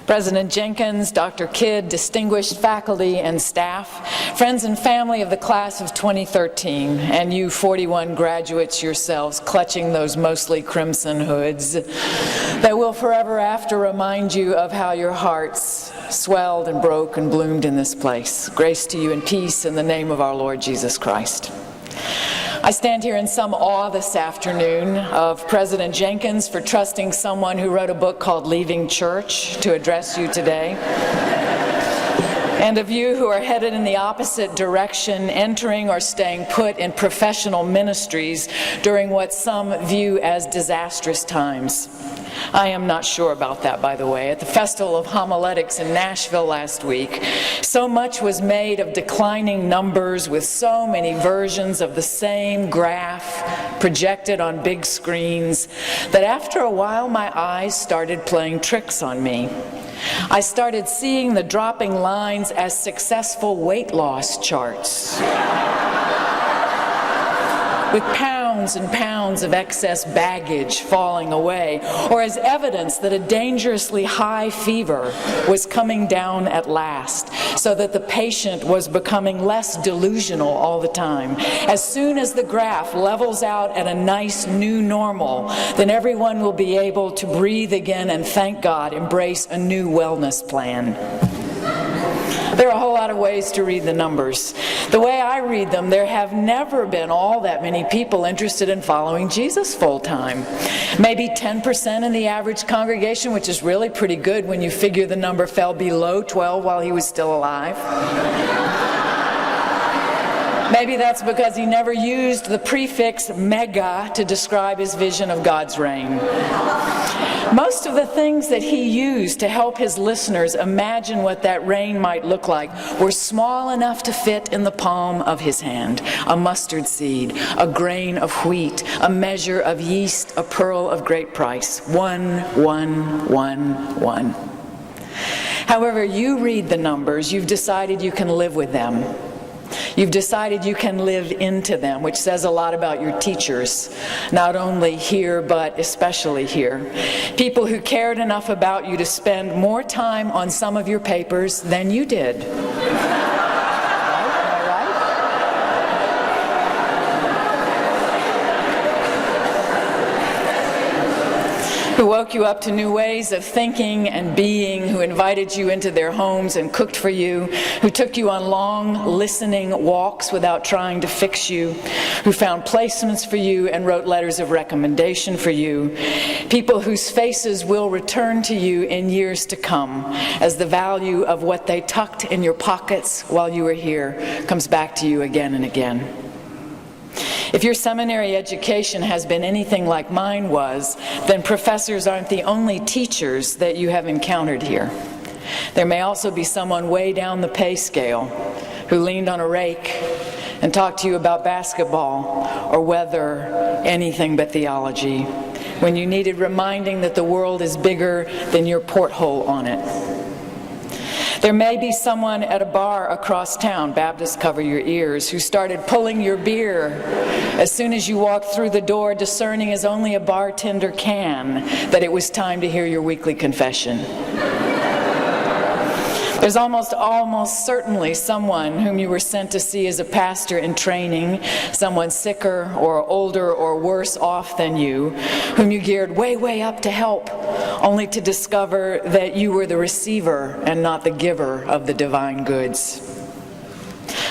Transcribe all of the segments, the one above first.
President Jenkins, Dr. Kidd, distinguished faculty and staff, friends and family of the class of 2013, and you 41 graduates yourselves clutching those mostly crimson hoods that will forever after remind you of how your hearts swelled and broke and bloomed in this place. Grace to you and peace in the name of our Lord Jesus Christ. I stand here in some awe this afternoon of President Jenkins for trusting someone who wrote a book called Leaving Church to address you today, and of you who are headed in the opposite direction, entering or staying put in professional ministries during what some view as disastrous times. I am not sure about that, by the way. At the Festival of Homiletics in Nashville last week, so much was made of declining numbers with so many versions of the same graph projected on big screens that after a while my eyes started playing tricks on me. I started seeing the dropping lines as successful weight loss charts, with pounds and pounds of excess baggage falling away, or as evidence that a dangerously high fever was coming down at last, so that the patient was becoming less delusional all the time. As soon as the graph levels out at a nice new normal, then everyone will be able to breathe again and, thank God, embrace a new wellness plan. There are a whole lot of ways to read the numbers. The way I read them, there have never been all that many people interested in following Jesus full-time. Maybe 10% in the average congregation, which is really pretty good when you figure the number fell below 12 while he was still alive. Maybe that's because he never used the prefix mega to describe his vision of God's reign. Most of the things that he used to help his listeners imagine what that reign might look like were small enough to fit in the palm of his hand. A mustard seed, a grain of wheat, a measure of yeast, a pearl of great price. 1, 1, 1, 1. However you read the numbers, you've decided you can live with them. You've decided you can live into them, which says a lot about your teachers, not only here, but especially here. People who cared enough about you to spend more time on some of your papers than you did. Who woke you up to new ways of thinking and being, who invited you into their homes and cooked for you, who took you on long, listening walks without trying to fix you, who found placements for you and wrote letters of recommendation for you, people whose faces will return to you in years to come as the value of what they tucked in your pockets while you were here comes back to you again and again. If your seminary education has been anything like mine was, then professors aren't the only teachers that you have encountered here. There may also be someone way down the pay scale who leaned on a rake and talked to you about basketball or weather, anything but theology, when you needed reminding that the world is bigger than your porthole on it. There may be someone at a bar across town, Baptists cover your ears, who started pulling your beer as soon as you walked through the door, discerning as only a bartender can that it was time to hear your weekly confession. There's almost certainly someone whom you were sent to see as a pastor in training, someone sicker or older or worse off than you, whom you geared way up to help, only to discover that you were the receiver and not the giver of the divine goods.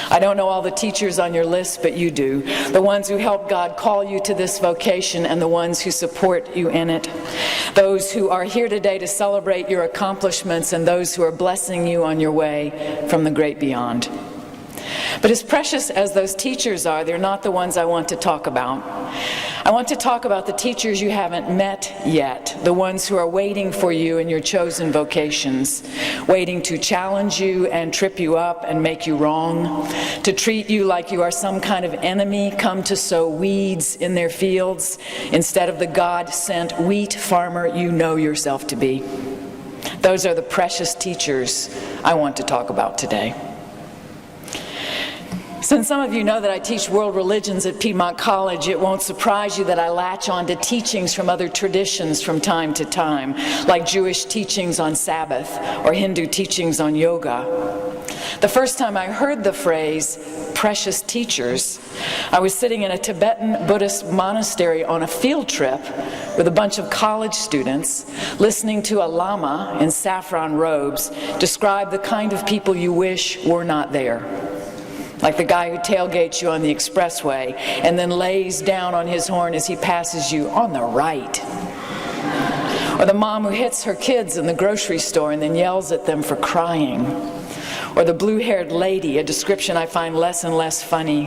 I don't know all the teachers on your list, but you do. The ones who helped God call you to this vocation and the ones who support you in it. Those who are here today to celebrate your accomplishments and those who are blessing you on your way from the great beyond. But as precious as those teachers are, they're not the ones I want to talk about. I want to talk about the teachers you haven't met yet, the ones who are waiting for you in your chosen vocations, waiting to challenge you and trip you up and make you wrong, to treat you like you are some kind of enemy come to sow weeds in their fields instead of the God-sent wheat farmer you know yourself to be. Those are the precious teachers I want to talk about today. Since some of you know that I teach world religions at Piedmont College, it won't surprise you that I latch on to teachings from other traditions from time to time, like Jewish teachings on Sabbath or Hindu teachings on yoga. The first time I heard the phrase, precious teachers, I was sitting in a Tibetan Buddhist monastery on a field trip with a bunch of college students, listening to a lama in saffron robes describe the kind of people you wish were not there. Like the guy who tailgates you on the expressway and then lays down on his horn as he passes you on the right. Or the mom who hits her kids in the grocery store and then yells at them for crying. Or the blue-haired lady, a description I find less and less funny,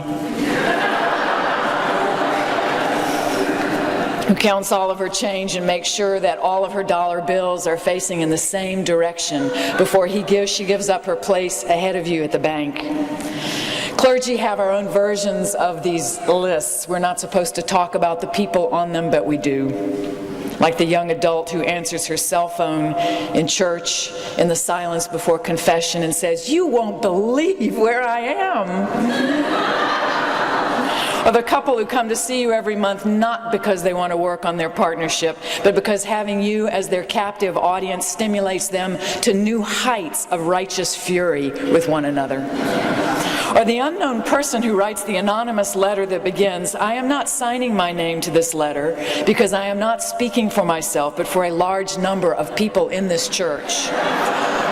who counts all of her change and makes sure that all of her dollar bills are facing in the same direction before she gives up her place ahead of you at the bank. Clergy have our own versions of these lists. We're not supposed to talk about the people on them, but we do. Like the young adult who answers her cell phone in church in the silence before confession and says, "You won't believe where I am." Or the couple who come to see you every month not because they want to work on their partnership, but because having you as their captive audience stimulates them to new heights of righteous fury with one another. Or the unknown person who writes the anonymous letter that begins, "I am not signing my name to this letter because I am not speaking for myself, but for a large number of people in this church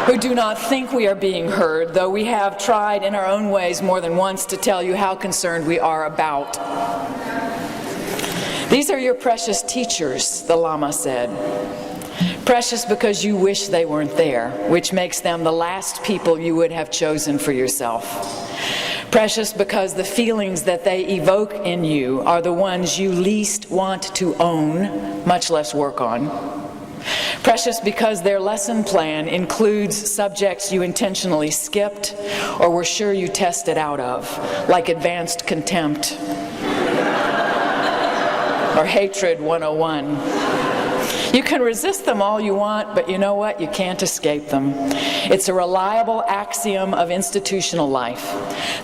who do not think we are being heard, though we have tried in our own ways more than once to tell you how concerned we are about." These are your precious teachers, the Lama said. Precious because you wish they weren't there, which makes them the last people you would have chosen for yourself. Precious because the feelings that they evoke in you are the ones you least want to own, much less work on. Precious because their lesson plan includes subjects you intentionally skipped or were sure you tested out of, like advanced contempt or hatred 101. You can resist them all you want, but you know what? You can't escape them. It's a reliable axiom of institutional life.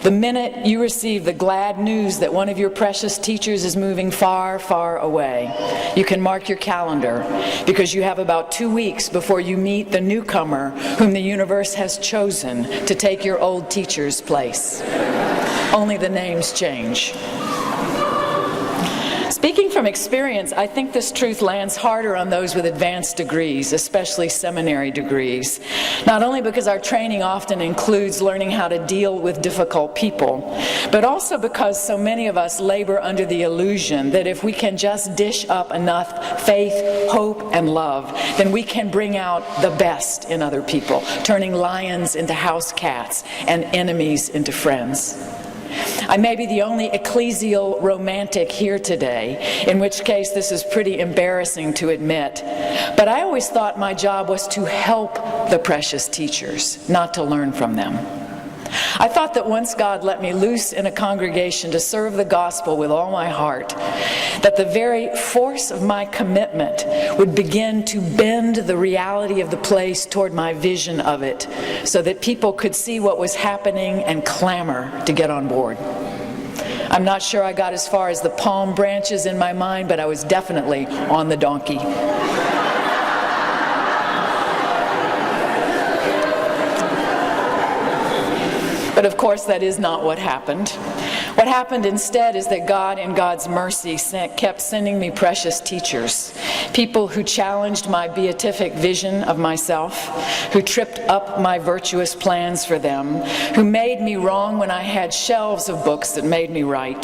The minute you receive the glad news that one of your precious teachers is moving far, far away, you can mark your calendar because you have about 2 weeks before you meet the newcomer whom the universe has chosen to take your old teacher's place. Only the names change. Speaking from experience, I think this truth lands harder on those with advanced degrees, especially seminary degrees. Not only because our training often includes learning how to deal with difficult people, but also because so many of us labor under the illusion that if we can just dish up enough faith, hope, and love, then we can bring out the best in other people, turning lions into house cats and enemies into friends. I may be the only ecclesial romantic here today, in which case this is pretty embarrassing to admit, but I always thought my job was to help the precious teachers, not to learn from them. I thought that once God let me loose in a congregation to serve the gospel with all my heart, that the very force of my commitment would begin to bend the reality of the place toward my vision of it, so that people could see what was happening and clamor to get on board. I'm not sure I got as far as the palm branches in my mind, but I was definitely on the donkey. But of course, that is not what happened. What happened instead is that God, in God's mercy, kept sending me precious teachers, people who challenged my beatific vision of myself, who tripped up my virtuous plans for them, who made me wrong when I had shelves of books that made me right,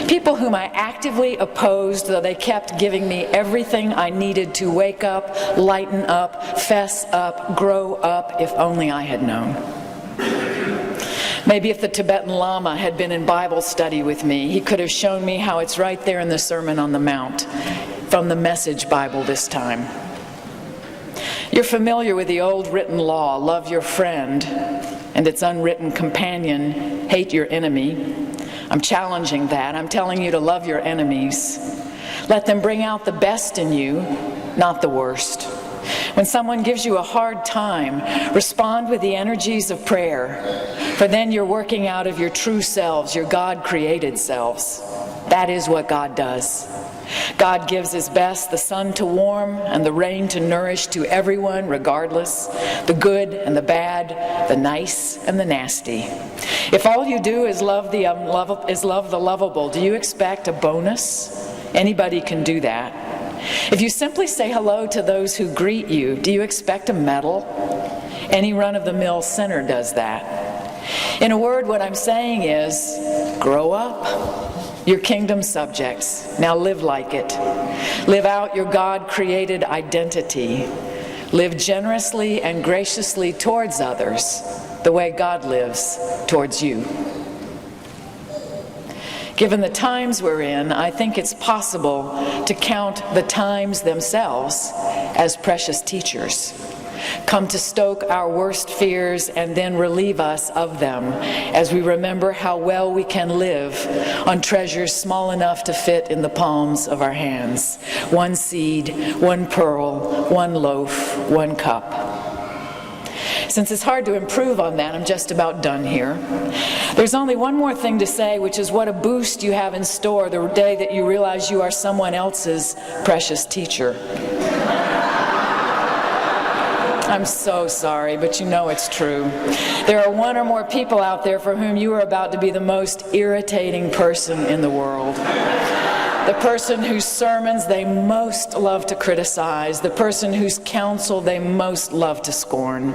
people whom I actively opposed, though they kept giving me everything I needed to wake up, lighten up, fess up, grow up, if only I had known. Maybe if the Tibetan Lama had been in Bible study with me, he could have shown me how it's right there in the Sermon on the Mount, from the Message Bible this time. You're familiar with the old written law, love your friend, and its unwritten companion, hate your enemy. I'm challenging that. I'm telling you to love your enemies. Let them bring out the best in you, not the worst. When someone gives you a hard time, respond with the energies of prayer, for then you're working out of your true selves, your God-created selves. That is what God does. God gives His best, the sun to warm and the rain to nourish to everyone regardless, the good and the bad, the nice and the nasty. If all you do is love the lovable, do you expect a bonus? Anybody can do that. If you simply say hello to those who greet you, do you expect a medal? Any run-of-the-mill sinner does that. In a word, what I'm saying is, grow up. You're kingdom subjects. Now live like it. Live out your God-created identity. Live generously and graciously towards others, the way God lives towards you. Given the times we're in, I think it's possible to count the times themselves as precious teachers. Come to stoke our worst fears and then relieve us of them as we remember how well we can live on treasures small enough to fit in the palms of our hands. One seed, one pearl, one loaf, one cup. Since it's hard to improve on that, I'm just about done here. There's only one more thing to say, which is what a boost you have in store the day that you realize you are someone else's precious teacher. I'm so sorry, but you know it's true. There are one or more people out there for whom you are about to be the most irritating person in the world. The person whose sermons they most love to criticize, the person whose counsel they most love to scorn.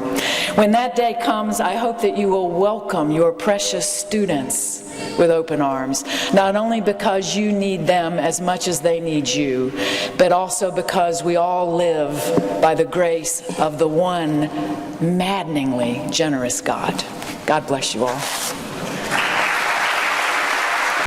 When that day comes, I hope that you will welcome your precious students with open arms, not only because you need them as much as they need you, but also because we all live by the grace of the one maddeningly generous God. God bless you all.